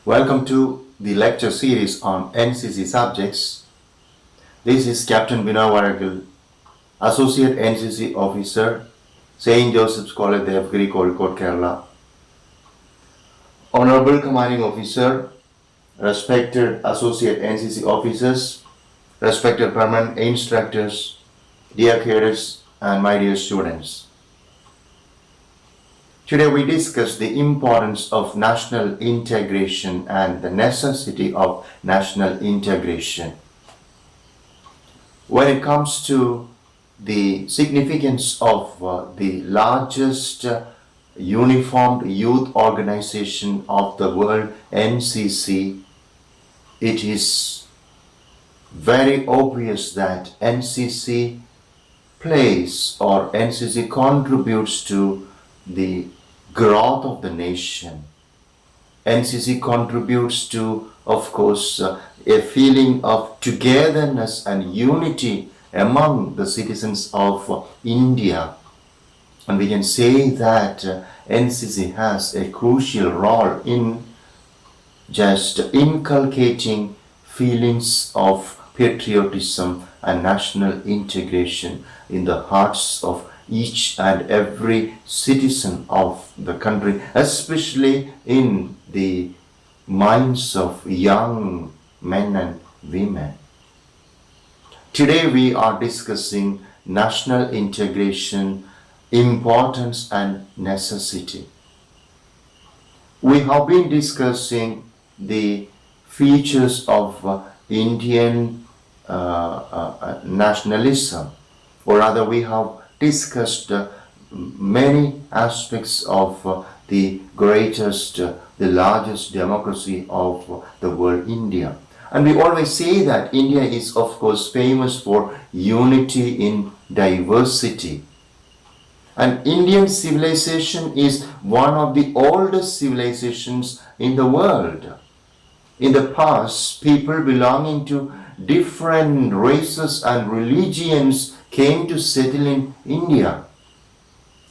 Welcome to the lecture series on NCC subjects. This is Captain Vinay Varagal, Associate NCC Officer, St. Joseph's College, Devgiri, Kozhikode, Kerala. Honorable Commanding Officer, respected Associate NCC Officers, respected permanent instructors, dear cadets, and my dear students. Today we discuss the importance of national integration and the necessity of national integration. When it comes to the significance of the largest uniformed youth organization of the world, NCC, it is very obvious that NCC plays or NCC contributes to the growth of the nation. NCC contributes to, of course, a feeling of togetherness and unity among the citizens of India. And we can say that NCC has a crucial role in just inculcating feelings of patriotism and national integration in the hearts of each and every citizen of the country, especially in the minds of young men and women. Today we are discussing national integration, importance and necessity. We have been discussing the features of Indian nationalism, or rather we have discussed many aspects of the greatest, the largest democracy of the world, India. And we always say that India is, of course, famous for unity in diversity. And Indian civilization is one of the oldest civilizations in the world. In the past, people belonging to different races and religions came to settle in India.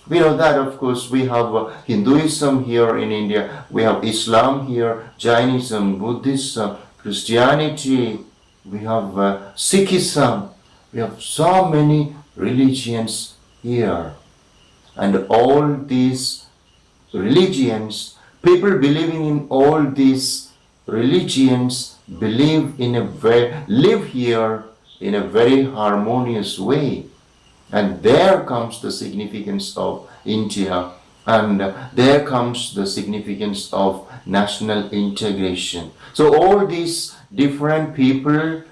We know that, of course, we have Hinduism here in India, we have Islam here, Jainism, Buddhism, Christianity, we have Sikhism, we have so many religions here. And all these religions, people believing in all these religions live here in a very harmonious way. And there comes the significance of India, and there comes the significance of national integration. So all these different people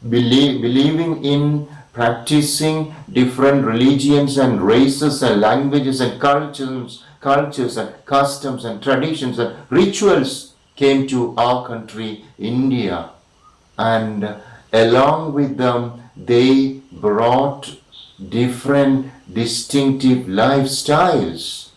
believing in practicing different religions and races and languages and cultures and customs and traditions and rituals came to our country, India, and along with them they brought different distinctive lifestyles.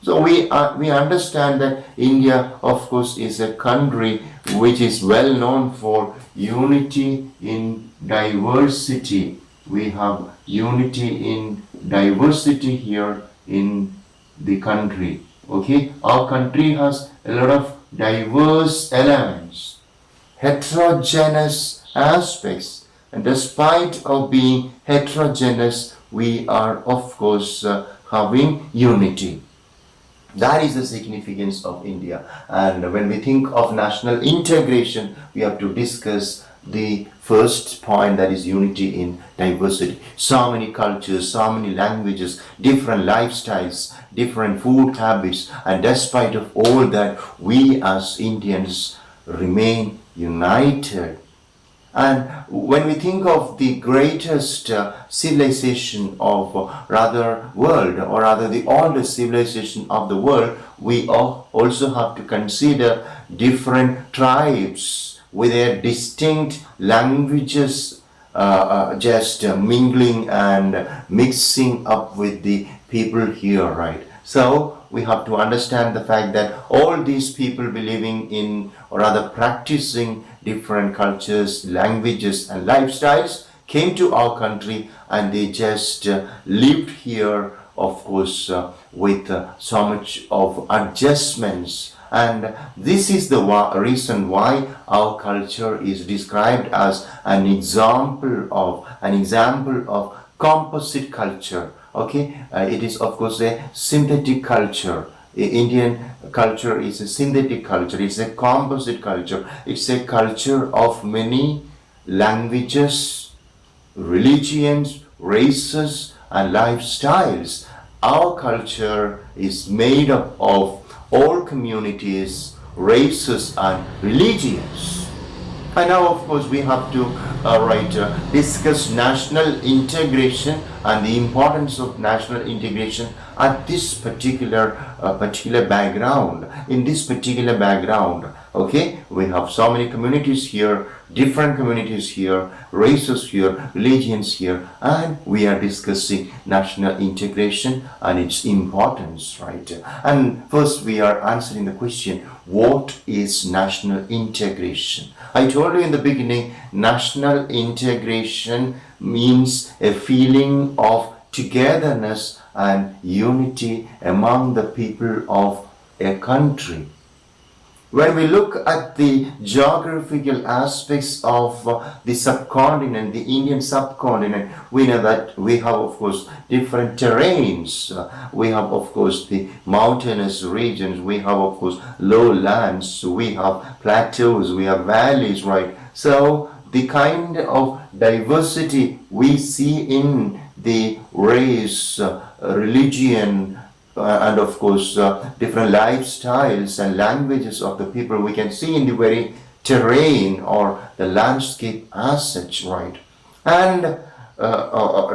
So we understand that India, of course, is a country which is well known for unity in diversity. We have unity in diversity here in the country. Okay, our country has a lot of diverse elements, heterogeneous aspects, and despite of being heterogeneous, we are, of course, having unity. That is the significance of India. And when we think of national integration, we have to discuss the first point, that is unity in diversity. So many cultures, so many languages, different lifestyles, different food habits, and despite of all that, we as Indians remain united. And when we think of the greatest civilization of world, or rather the oldest civilization of the world, we also have to consider different tribes with their distinct languages just mingling and mixing up with the people here, right? So we have to understand the fact that all these people believing in, or rather practicing different cultures, languages and lifestyles came to our country, and they just lived here of course, with so much of adjustments. And this is the reason why our culture is described as an example of composite culture. Okay, it is of course a synthetic culture. Indian culture is a synthetic culture. It's a composite culture. It's a culture of many languages, religions, races, and lifestyles. Our culture is made up of all communities, races, and religions. And now, of course, we have to discuss national integration and the importance of national integration at this particular background. In this particular background, okay, we have so many communities here, different communities here, races here, religions here, and we are discussing national integration and its importance, right? And first, we are answering the question: what is national integration? I told you in the beginning, national integration means a feeling of togetherness and unity among the people of a country. When we look at the geographical aspects of the subcontinent, the Indian subcontinent, we know that we have, of course, different terrains. We have, of course, the mountainous regions. We have, of course, lowlands. We have plateaus. We have valleys, right? So the kind of diversity we see in the race, religion, and of course different lifestyles and languages of the people we can see in the very terrain or the landscape as such, right? And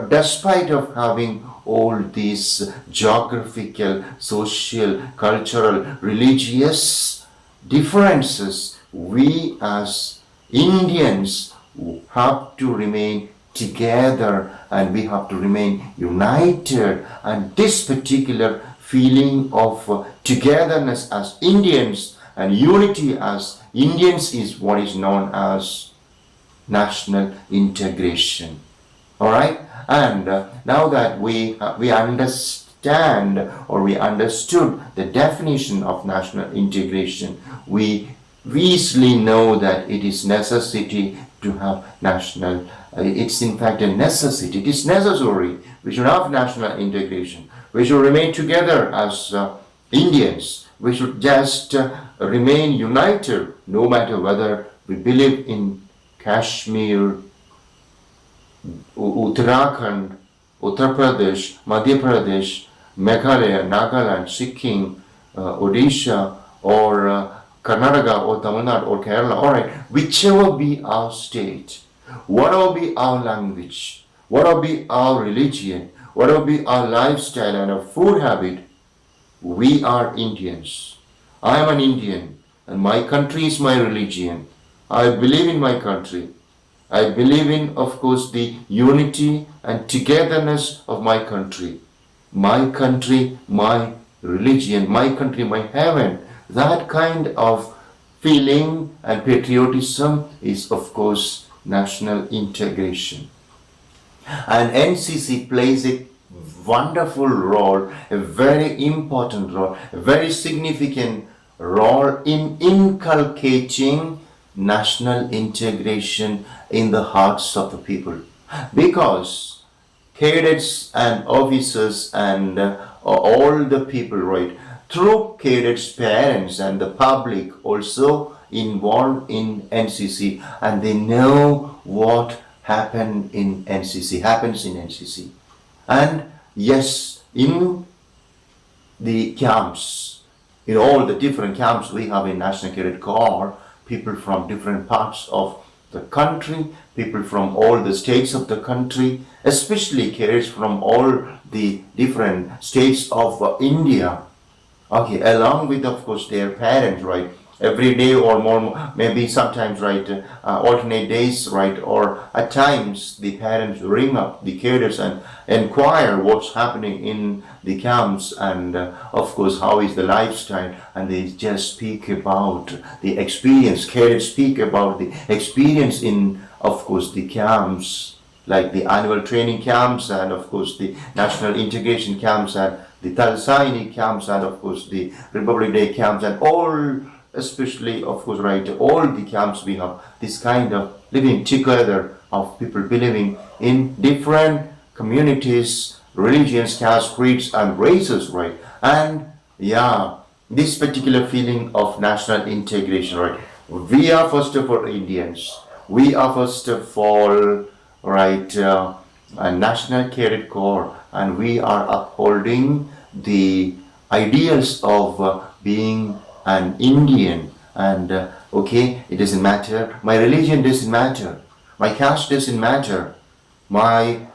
despite of having all these geographical, social, cultural, religious differences, we as Indians have to remain together and we have to remain united. And this particular feeling of togetherness as Indians and unity as Indians is what is known as national integration. All right, and now that we understand or we understood the definition of national integration, we easily know that it is necessity to have national. It's in fact a necessity. It is necessary. We should have national integration. We should remain together as Indians. We should just remain united, no matter whether we believe in Kashmir, Uttarakhand, Uttar Pradesh, Madhya Pradesh, Meghalaya, Nagaland, Sikkim, Odisha, or Karnataka, or Tamil Nadu, or Kerala. All right, whichever be our state, whatever be our language, whatever be our religion, whatever be our lifestyle and our food habit, we are Indians. I am an Indian, and my country is my religion. I believe in my country. I believe in, of course, the unity and togetherness of my country. My country, my religion, my country, my heaven. That kind of feeling and patriotism is, of course, national integration. And NCC plays a wonderful role, a very important role, a very significant role in inculcating national integration in the hearts of the people. Because cadets and officers and all the people, right, through cadets, parents and the public also involved in NCC, and they know what happens in NCC. And yes, in the camps, in all the different camps we have in National Cadet Corps, people from different parts of the country, people from all the states of the country, especially cadets from all the different states of India. Okay, along with, of course, their parents, right? Every day or more, maybe sometimes, right, alternate days, right, or at times the parents ring up the cadets and inquire what's happening in the camps and, of course, how is the lifestyle, and they just speak about the experience. Cadets speak about the experience in, of course, the camps, like the annual training camps and of course the national integration camps and the Talsaini camps and of course the Republic Day camps and all, especially of course all the camps we have this kind of living together of people believing in different communities, religions, castes, creeds and races, and this particular feeling of national integration, we are first of all Indians. We are first of all, a national cadet corps, and we are upholding the ideals of being an Indian. And it doesn't matter. My religion doesn't matter. My caste doesn't matter. My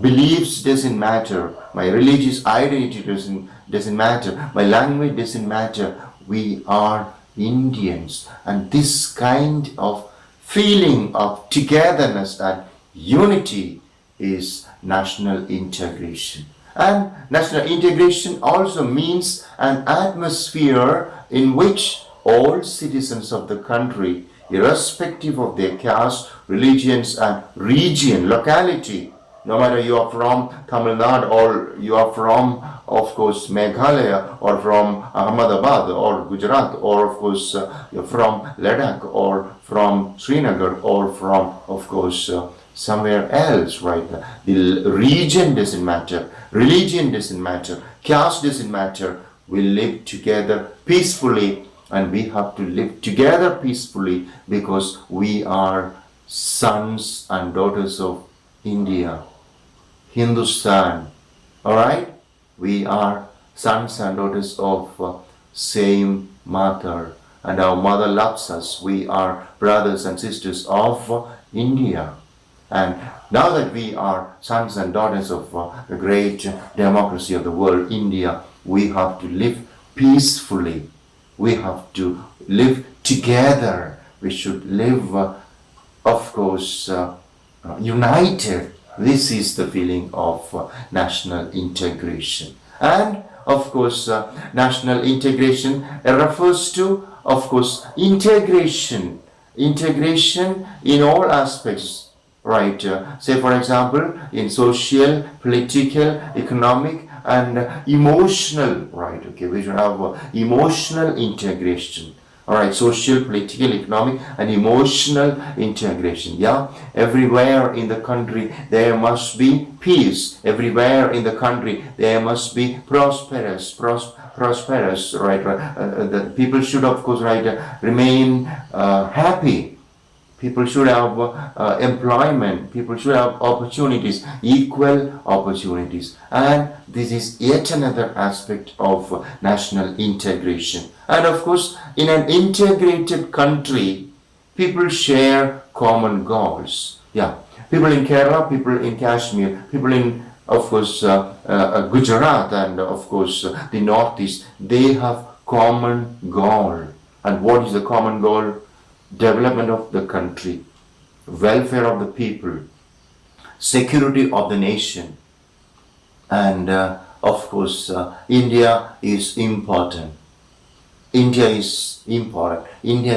beliefs doesn't matter. My religious identity doesn't matter. My language doesn't matter. We are Indians, and this kind of feeling of togetherness and unity is national integration. And national integration also means an atmosphere in which all citizens of the country, irrespective of their caste, religions and region, locality, no matter you are from Tamil Nadu or you are from, of course, Meghalaya or from Ahmedabad or Gujarat or, of course, you're from Ladakh or from Srinagar or from, of course, somewhere else, The region doesn't matter, religion doesn't matter, caste doesn't matter. We live together peacefully, and we have to live together peacefully because we are sons and daughters of India. Hindustan, we are sons and daughters of same mother, and our mother loves us. We are brothers and sisters of India. And now that we are sons and daughters of the great democracy of the world, India, we have to live peacefully. We have to live together. We should live, of course, united. This is the feeling of national integration. And of course, national integration refers to, of course, integration in all aspects, say for example, in social, political, economic and emotional, we should have emotional integration. Social, political, economic and emotional integration. Everywhere in the country there must be peace. Everywhere in the country there must be prosperous. The people should, of course, remain happy. People should have employment. People should have opportunities, equal opportunities. And this is yet another aspect of national integration. And of course, in an integrated country, people share common goals. People in Kerala, people in Kashmir, people in, of course, Gujarat and, of course, the Northeast, they have common goal. And what is the common goal? Development of the country, welfare of the people, security of the nation, and of course India is important. India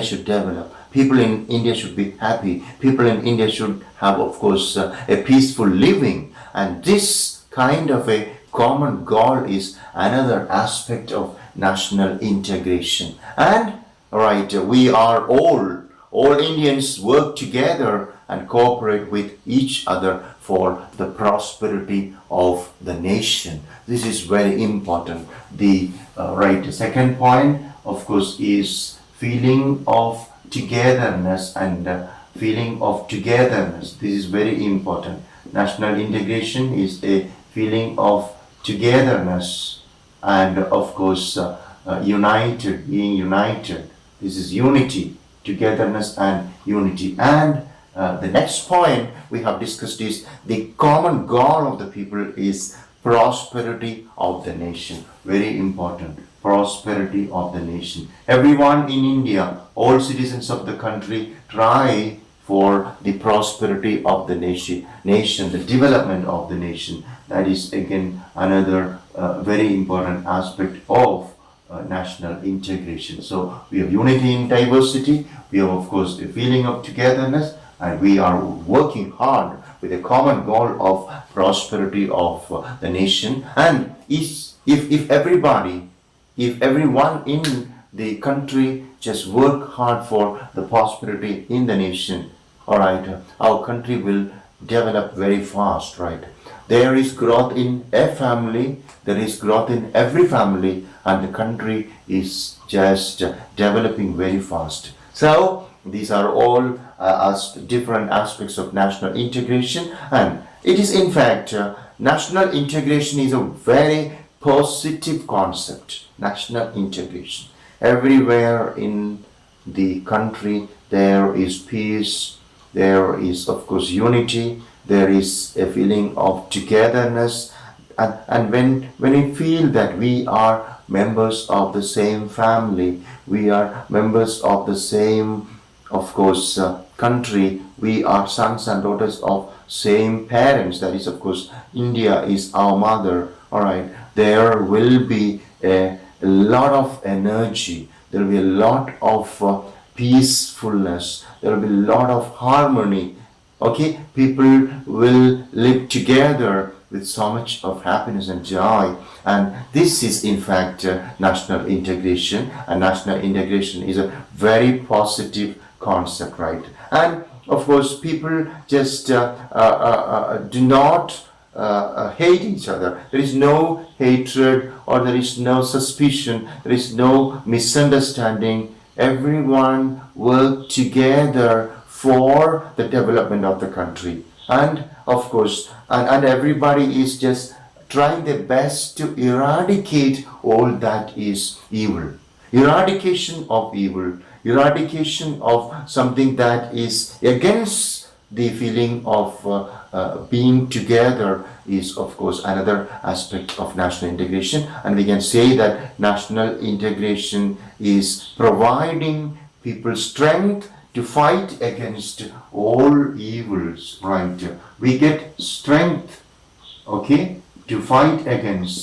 should develop. People in India should be happy. People in India should have, of course, a peaceful living. And this kind of a common goal is another aspect of national integration. And we are all Indians work together and cooperate with each other for the prosperity of the nation. This is very important. The second point, of course, is feeling of togetherness and feeling of togetherness. This is very important. National integration is a feeling of togetherness and, of course, being united. This is unity, togetherness and unity. And the next point we have discussed is the common goal of the people is prosperity of the nation. Very important. Prosperity of the nation. Everyone in India, all citizens of the country try for the prosperity of the nation, the development of the nation. That is again another very important aspect of national integration. So we have unity in diversity. We have, of course, a feeling of togetherness. and we are working hard with a common goal of prosperity of the nation. And if everybody, if everyone in the country just work hard for the prosperity in the nation, all right, our country will develop very fast, right? There is growth in a family, there is growth in every family, and the country is just developing very fast. So these are all as different aspects of national integration, and it is in fact national integration is a very positive concept. National integration, everywhere in the country there is peace, there is of course unity, there is a feeling of togetherness, and when we feel that we are members of the same family, we are members of the same of course country, we are sons and daughters of same parents, that is of course India is our mother, all right, there will be a lot of energy, there will be a lot of peacefulness, there will be a lot of harmony. Okay, people will live together with so much of happiness and joy, and this is in fact national integration, and national integration is a very positive concept, right? And of course people just do not hate each other. There is no hatred, or there is no suspicion, there is no misunderstanding. Everyone work together for the development of the country, and of course and everybody is just trying their best to eradicate all that is evil. Eradication of evil, eradication of something that is against the feeling of being together is of course another aspect of national integration. And we can say that national integration is providing people strength to fight against all evils, right? We get strength, okay, to fight against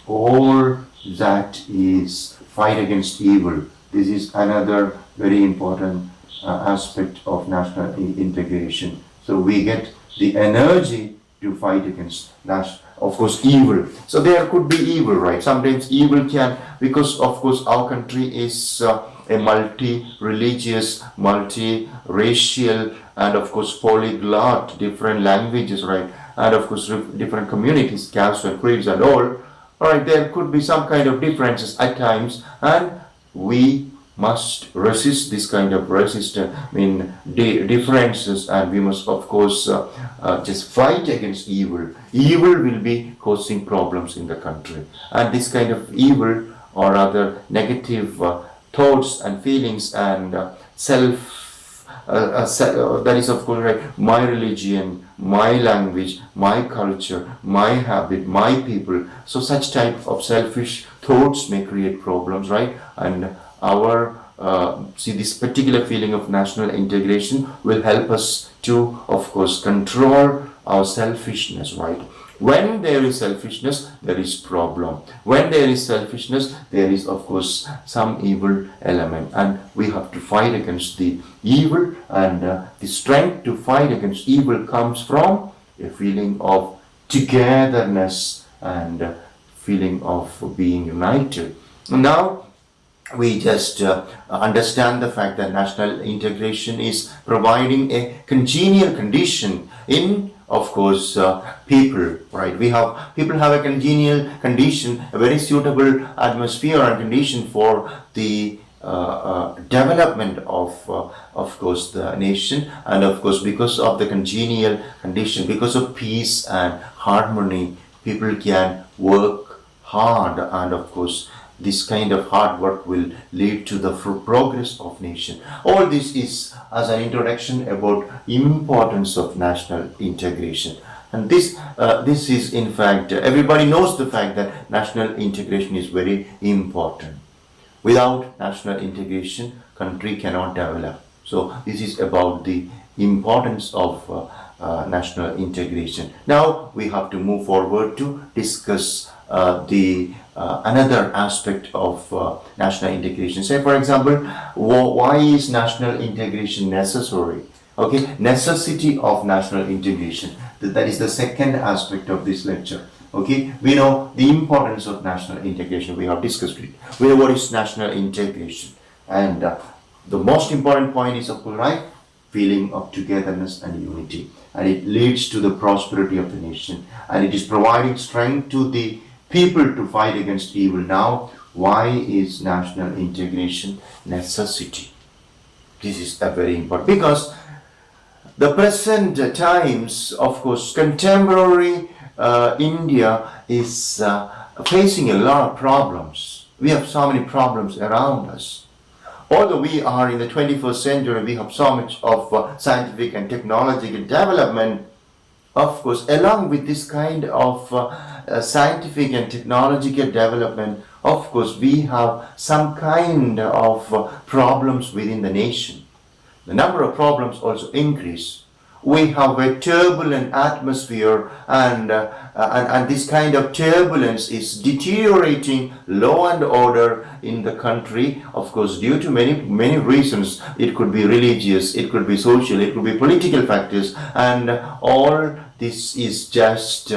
all that is, fight against evil. This is another very important aspect of national integration. So we get the energy to fight against of course evil. So there could be evil, right? Sometimes evil can, because of course our country is a multi-religious, multi-racial, and of course polyglot, different languages, right? And of course different communities, castes and creeds and all right, there could be some kind of differences at times, and we must resist this kind of differences, and we must of course just fight against evil. Evil will be causing problems in the country, and this kind of evil or other negative thoughts and feelings and that is of course right, my religion, my language, my culture, my habit, my people. So such type of selfish thoughts may create problems, right? And our see, this particular feeling of national integration will help us to of course control our selfishness, right? When there is selfishness, there is problem. When there is selfishness, there is of course some evil element, and we have to fight against the evil, and the strength to fight against evil comes from a feeling of togetherness and feeling of being united. Now we just understand the fact that national integration is providing a congenial condition in of course people, right? People have a congenial condition, a very suitable atmosphere and condition for the development of course the nation. And of course because of the congenial condition, because of peace and harmony, people can work hard, and of course this kind of hard work will lead to the progress of nation. All this is as an introduction about importance of national integration. And this is in fact, everybody knows the fact that national integration is very important. Without national integration, country cannot develop. So this is about the importance of national integration. Now we have to move forward to discuss the another aspect of national integration. Say, for example, why is national integration necessary? Okay, necessity of national integration. That is the second aspect of this lecture. Okay, we know the importance of national integration. We have discussed it. We know what is national integration, and the most important point is, of course, right, feeling of togetherness and unity, and it leads to the prosperity of the nation, and it is providing strength to the people to fight against evil. Now, why is national integration necessity? This is a very important, because the present times, of course, contemporary India is facing a lot of problems. We have so many problems around us. Although we are in the 21st century, we have so much of scientific and technological development. Of course, along with this kind of scientific and technological development, of course, we have some kind of problems within the nation. The number of problems also increase. We have a turbulent atmosphere, and this kind of turbulence is deteriorating law and order in the country. Of course, due to many reasons. It could be religious, it could be social, it could be political factors, and all this is just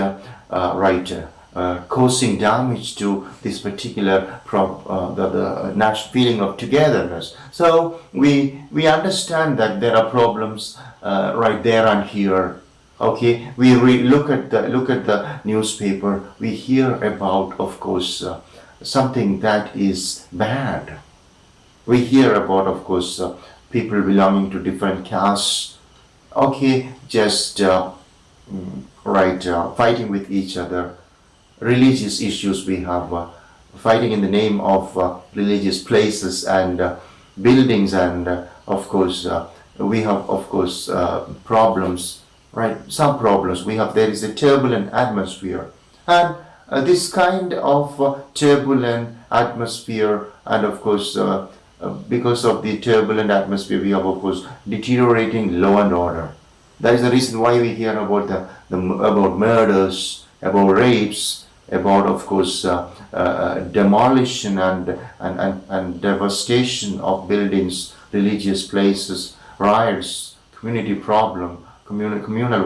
causing damage to this particular the national feeling of togetherness. So we understand that there are problems right there and here. Okay, we look at the newspaper. We hear about, of course, something that is bad. We hear about, of course, people belonging to different castes. Okay, just fighting with each other. Religious issues we have, fighting in the name of religious places and buildings, and of course we have, of course, problems, right? Some problems we have. There is a turbulent atmosphere, and this kind of turbulent atmosphere, and of course because of the turbulent atmosphere, we have, of course, deteriorating law and order. That is the reason why we hear about about murders, about rapes, about, of course, demolition and devastation of buildings, religious places, riots, community problem, communal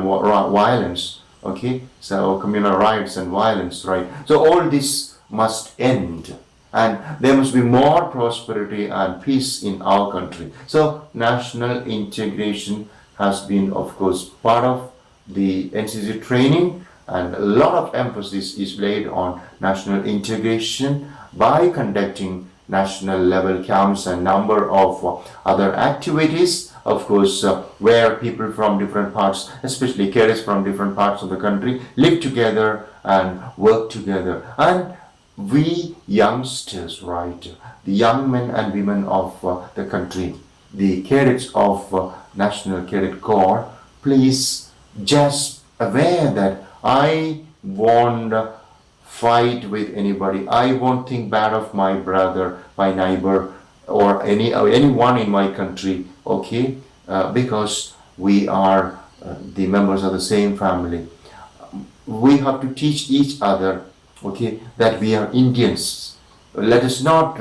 violence. Okay, so communal riots and violence, right? So all this must end, and there must be more prosperity and peace in our country. So national integration has been, of course, part of the NCC training, and a lot of emphasis is laid on national integration by conducting national level camps and number of other activities, of course, where people from different parts, especially cadets from different parts of the country, live together and work together. And we youngsters, right, the young men and women of the country, the cadets of National Cadet Corps, please just aware that I won't fight with anybody. I won't think bad of my brother, my neighbor, or anyone in my country. Okay, because we are the members of the same family. We have to teach each other, okay, that we are Indians. Let us not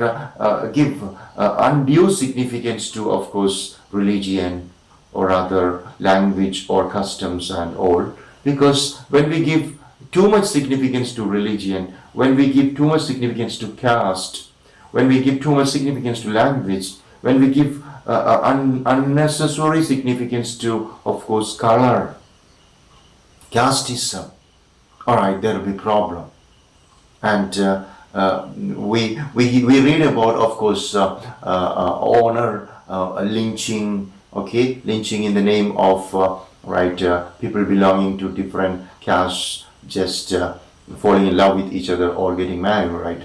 give undue significance to, of course, religion or other language or customs and all. Because when we give too much significance to religion, when we give too much significance to caste, when we give too much significance to language, when we give unnecessary significance to, of course, color, casteism, all right, there will be problem. And we read about, of course, honor, lynching, okay, lynching in the name of people belonging to different castes just falling in love with each other or getting married, right?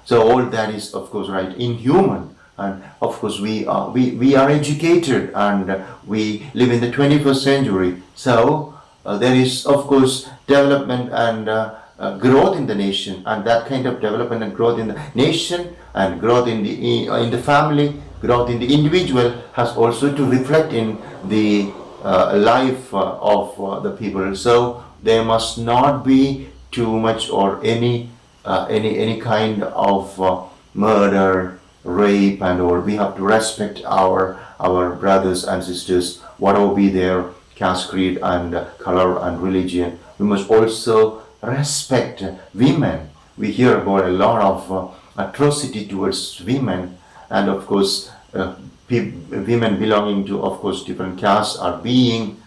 So all that is, of course, right, inhuman. And of course we are educated, and we live in the 21st century. So there is, of course, development and growth in the nation, and that kind of development and growth in the nation and growth in the family, growth in the individual has also to reflect in the life of the people. So there must not be too much or any any kind of murder, rape, and all. We have to respect our brothers and sisters, whatever be their caste, creed, and color and religion. We must also respect women. We hear about a lot of atrocity towards women, and of course, women belonging to, of course, different castes are being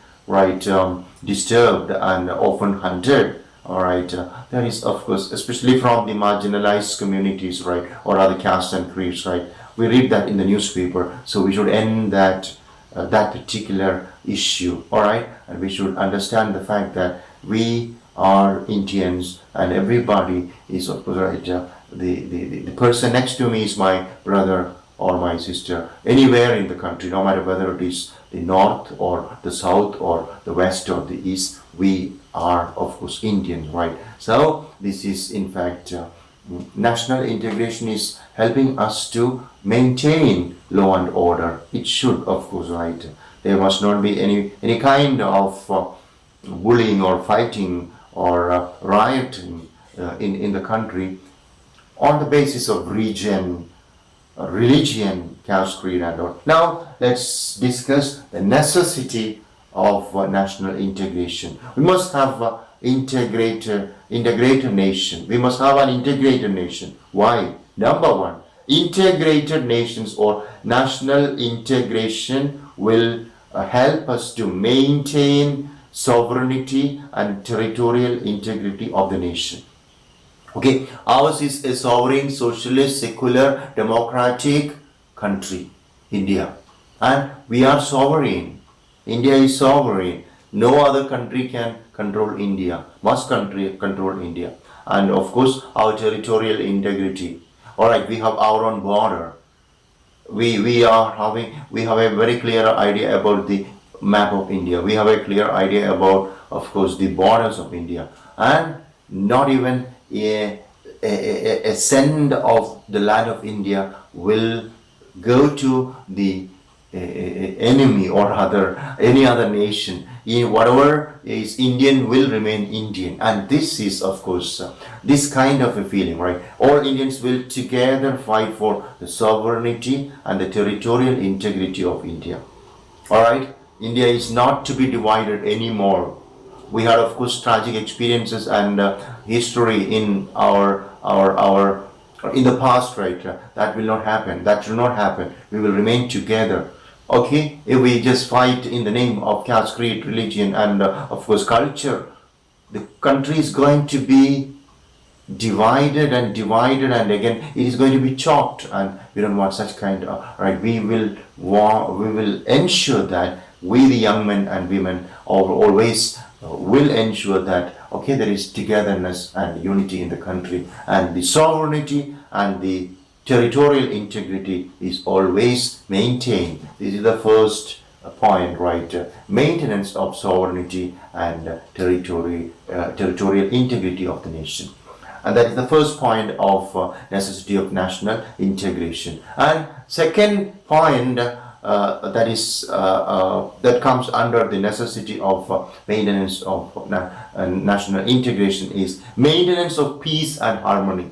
disturbed and often hunted. All right, that is, of course, especially from the marginalized communities, right, or other castes and creeds, right. We read that in the newspaper, so we should end that particular issue, all right, and we should understand the fact that we are Indians, and everybody is, of course, right. The person next to me is my brother or my sister, anywhere in the country, no matter whether it is the north or the south or the west or the east. We are, of course, Indians, right? So this is, in fact, national integration is helping us to maintain law and order. It should, of course, right? There must not be any kind of bullying or fighting or rioting in the country on the basis of region, religion, caste, creed, and all. Now let's discuss the necessity of national integration. We must have integrated nation. We must have an integrated nation. Why? Number one, integrated nations or national integration will help us to maintain sovereignty and territorial integrity of the nation. Okay, ours is a sovereign, socialist, secular, democratic country, India, and we are sovereign. India is sovereign. No other country can control India. Must country control India, and of course our territorial integrity. All right, we have our own border. We have a very clear idea about the map of India. We have a clear idea about, of course, the borders of India, and not even a cent of the land of India will go to the enemy or any other nation. Whatever is Indian will remain Indian, and this is, of course, this kind of a feeling, right? All Indians will together fight for the sovereignty and the territorial integrity of India. All right, India is not to be divided anymore. We had, of course, tragic experiences and history in our in the past, right? That will not happen. That should not happen. We will remain together. Okay, if we just fight in the name of caste, creed, religion, and of course culture, the country is going to be divided, and again it is going to be choked, and we don't want such kind of, right. We will ensure that we, the young men and women, always will ensure that, okay, there is togetherness and unity in the country, and the sovereignty and the territorial integrity is always maintained. This is the first point, right? Maintenance of sovereignty and territorial integrity of the nation. And that is the first point of necessity of national integration. And second point, that comes under the necessity of maintenance of national integration is maintenance of peace and harmony.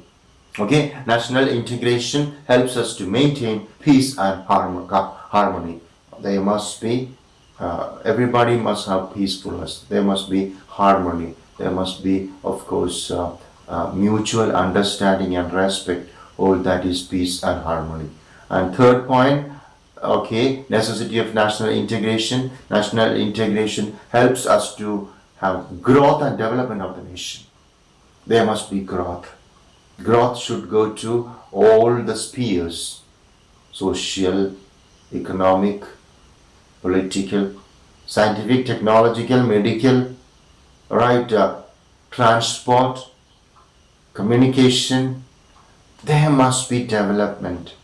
Okay, national integration helps us to maintain peace and harmony. There must be, everybody must have peacefulness. There must be harmony. There must be, of course, mutual understanding and respect. All that is peace and harmony. And third point, okay, necessity of national integration. National integration helps us to have growth and development of the nation. There must be growth. Growth should go to all the spheres: social, economic, political, scientific, technological, medical, right, transport, communication. There must be development.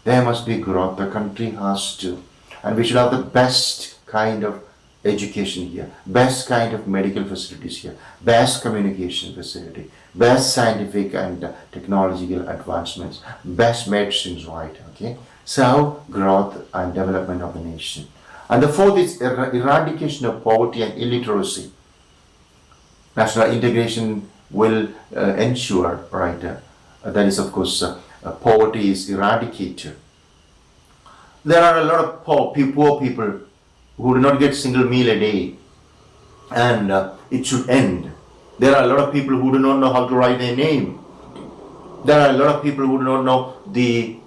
There must be growth. The country has to. And we should have the best kind of education here, best kind of medical facilities here, best communication facility, best scientific and technological advancements, best medicines, right? Okay. So, growth and development of the nation. And the fourth is eradication of poverty and illiteracy. National integration will ensure, right, that is of course poverty is eradicated. There are a lot of poor people who do not get single meal a day, and it should end. There are a lot of people who do not know how to write their name. There are a lot of people who do not know the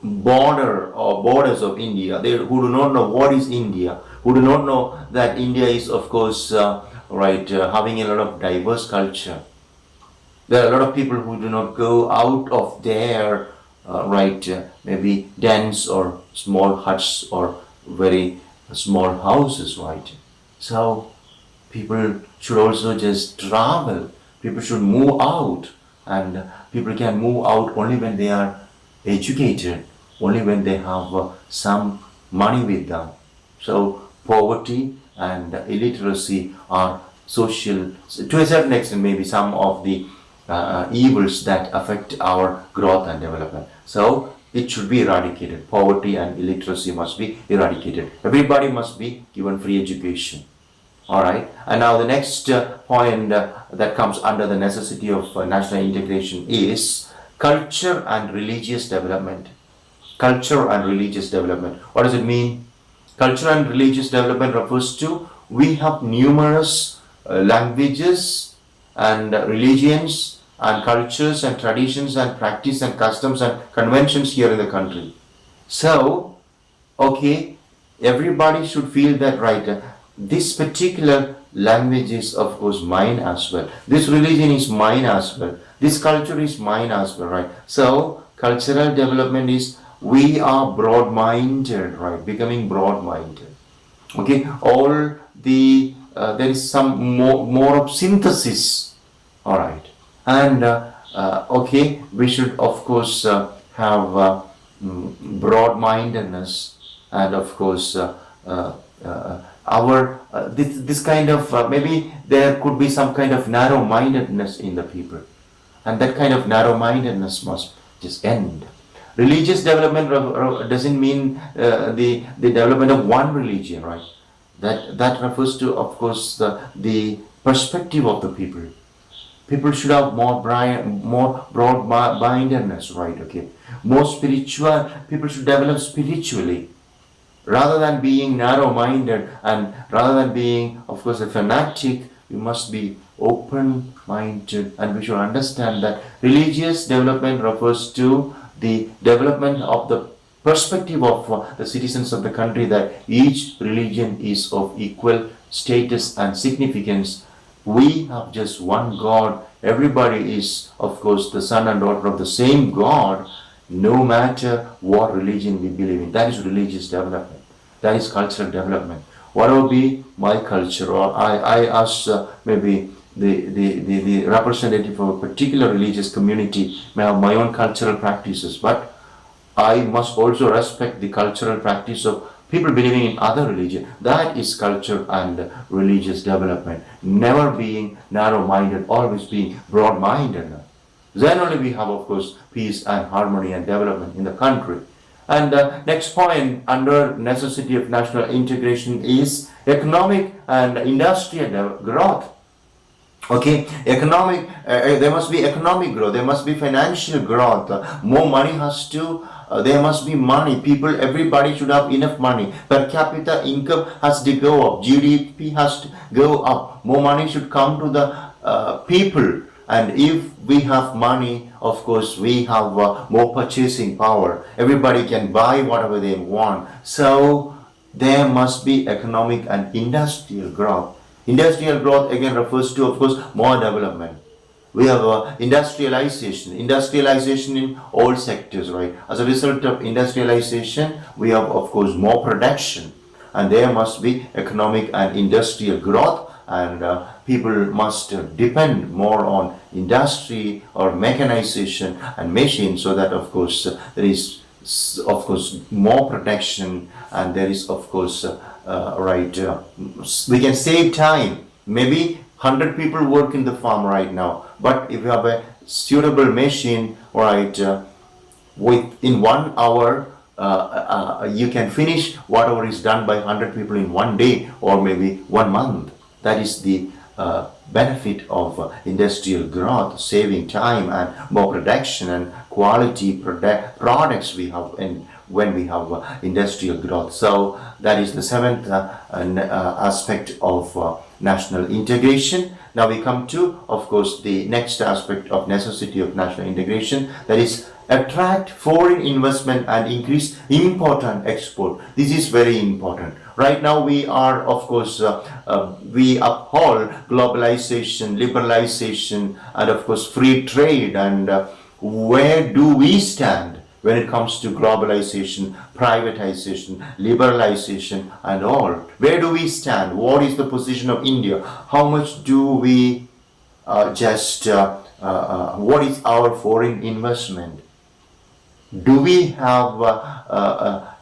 borders of India, who do not know what is India, who do not know that India is of course having a lot of diverse culture. There are a lot of people who do not go out of their maybe dens or small huts or very small houses, right? So people should also just travel. People should move out, and people can move out only when they are educated, only when they have some money with them. So poverty and illiteracy are social, to a certain extent, maybe some of the evils that affect our growth and development. So it should be eradicated. Poverty and illiteracy must be eradicated. Everybody must be given free education. All right. And now the next point that comes under the necessity of national integration is culture and religious development. Culture and religious development. What does it mean? Culture and religious development refers to we have numerous languages and religions and cultures and traditions and practice and customs and conventions here in the country. So, okay, everybody should feel that, right, this particular language is of course mine as well. This religion is mine as well. This culture is mine as well, right? So, cultural development is we are broad-minded, right? Becoming broad-minded. Okay, all the there is some more of synthesis. All right. And okay, we should of course have broad-mindedness, and of course our this kind of maybe there could be some kind of narrow-mindedness in the people, and that kind of narrow-mindedness must just end. Religious development doesn't mean the development of one religion, right? That refers to, of course, the perspective of the people. People should have more broad-mindedness, right? Okay, more spiritual. People should develop spiritually, rather than being narrow-minded, and rather than being, of course, a fanatic. We must be open-minded, and we should understand that religious development refers to the development of the perspective of the citizens of the country, that each religion is of equal status and significance. We have just one God. Everybody is, of course, the son and daughter of the same God, no matter what religion we believe in. That is religious development. That is cultural development. Whatever be my culture, or I as maybe the representative of a particular religious community may have my own cultural practices, but I must also respect the cultural practice of people believing in other religion. That is culture and religious development. Never being narrow-minded, always being broad-minded. Then only we have, of course, peace and harmony and development in the country. And next point under necessity of national integration is economic and industrial growth. Okay, economic, there must be economic growth, there must be financial growth, more money has to, there must be money, everybody should have enough money, per capita income has to go up, GDP has to go up, more money should come to the people, and if we have money, of course, we have more purchasing power, everybody can buy whatever they want, so there must be economic and industrial growth. Industrial growth again refers to, of course, more development. We have industrialization in all sectors, right? As a result of industrialization, we have, of course, more production, and there must be economic and industrial growth, and people must depend more on industry or mechanization and machines, so that, of course, there is, of course, more protection, and there is, of course, we can save time. Maybe 100 people work in the farm right now, but if you have a suitable machine, right, within 1 hour, you can finish whatever is done by 100 people in 1 day or maybe 1 month. That is the benefit of industrial growth, saving time and more production and quality products we have in when we have industrial growth. So that is the seventh aspect of national integration. Now we come to, of course, the next aspect of necessity of national integration, that is attract foreign investment and increase import and export. This is very important. Right now we are, of course, we uphold globalization, liberalization, and of course free trade. And where do we stand when it comes to globalization, privatization, liberalization, and all? Where do we stand? What is the position of India? How much do we what is our foreign investment? Do we have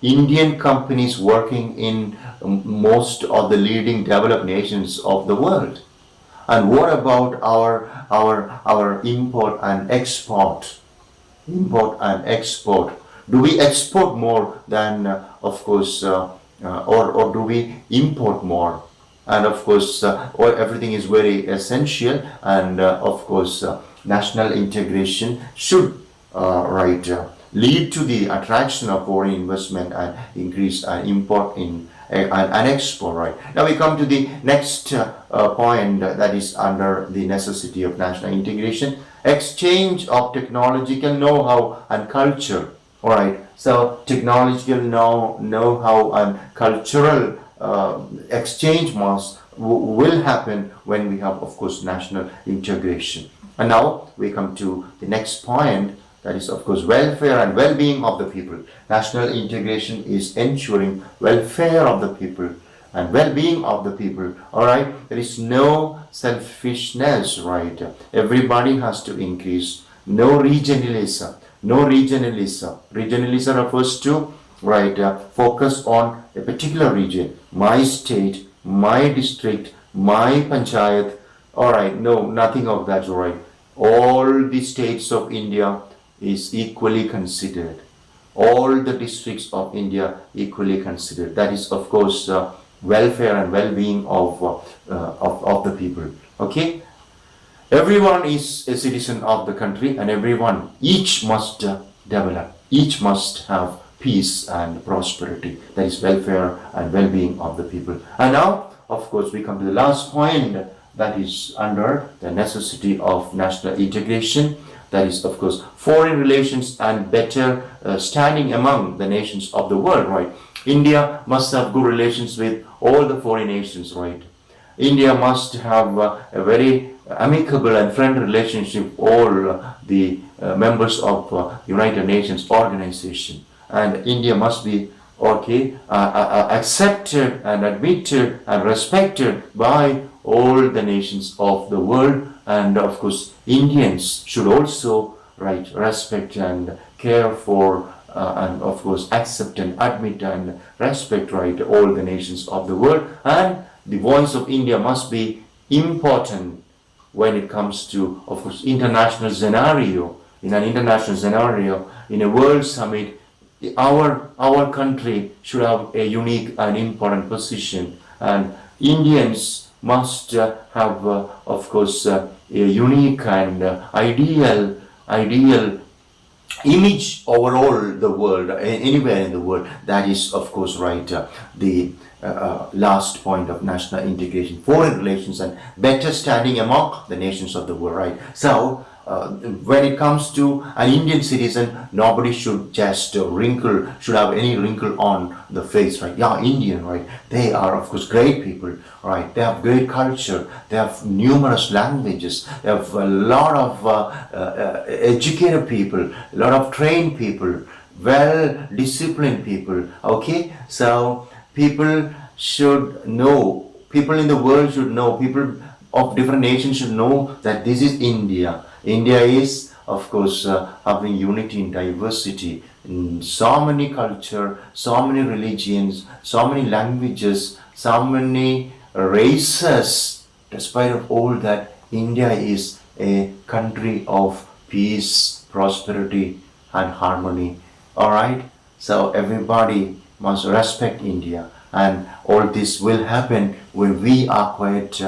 Indian companies working in most of the leading developed nations of the world? And what about our import and export? Import and export. Do we export more than, of course, or do we import more? And of course, everything is very essential. And of course, national integration should lead to the attraction of foreign investment and increase import and export. Right now, we come to the next point that is under the necessity of national integration: exchange of technological know-how and culture. All right. So technological know-how and cultural exchange will happen when we have, of course, national integration. And now we come to the next point, that is, of course, welfare and well-being of the people. National integration is ensuring welfare of the people and well-being of the people. All right, there is no selfishness. Right, everybody has to increase. No regionalism. No regionalism. Regionalism refers to focus on a particular region, my state, my district, my panchayat. All right, no, nothing of that. All right, all the states of India is equally considered. All the districts of India equally considered. That is, of course, welfare and well-being of the people. Okay, everyone is a citizen of the country, and each must develop. Each must have peace and prosperity. That is welfare and well-being of the people. And now, of course, we come to the last point, that is under the necessity of national integration. That is, of course, foreign relations and better standing among the nations of the world. Right, India must have good relations with all the foreign nations. Right, India must have a very amicable and friendly relationship with all the members of United Nations organization. And India must be accepted and admitted and respected by all the nations of the world. And of course, Indians should also respect and care for and of course accept and admit and respect all the nations of the world. And the voice of India must be important when it comes to, of course, international scenario. In an international scenario, in a world summit, our country should have a unique and important position, and Indians must have, of course, a unique and ideal image overall the world, anywhere in the world. That is, of course, the last point of national integration, foreign relations and better standing among the nations of the world. Right. So when it comes to an Indian citizen, nobody should just should have any wrinkle on the face. Right. Yeah, Indian. Right. They are, of course, great people. Right. They have great culture. They have numerous languages. They have a lot of educated people, a lot of trained people, well-disciplined people. Okay. So people should know. People in the world should know. People of different nations should know that this is India. India is, of course, having unity in diversity, in so many culture, so many religions, so many languages, so many races. Despite of all that, India is a country of peace, prosperity, and harmony. All right. So everybody must respect India, and all this will happen when we are quite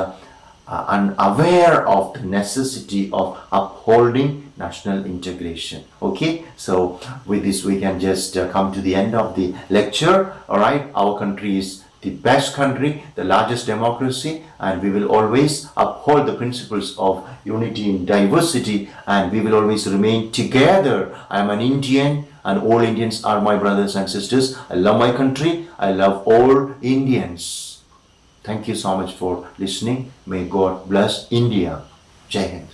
and aware of the necessity of upholding national integration. Okay, so with this we can just come to the end of the lecture. All right, our country is the best country, the largest democracy, and we will always uphold the principles of unity in diversity, and we will always remain together. I am an Indian, and all Indians are my brothers and sisters. I love my country. I love all Indians. Thank you so much for listening. May God bless India. Jai Hind.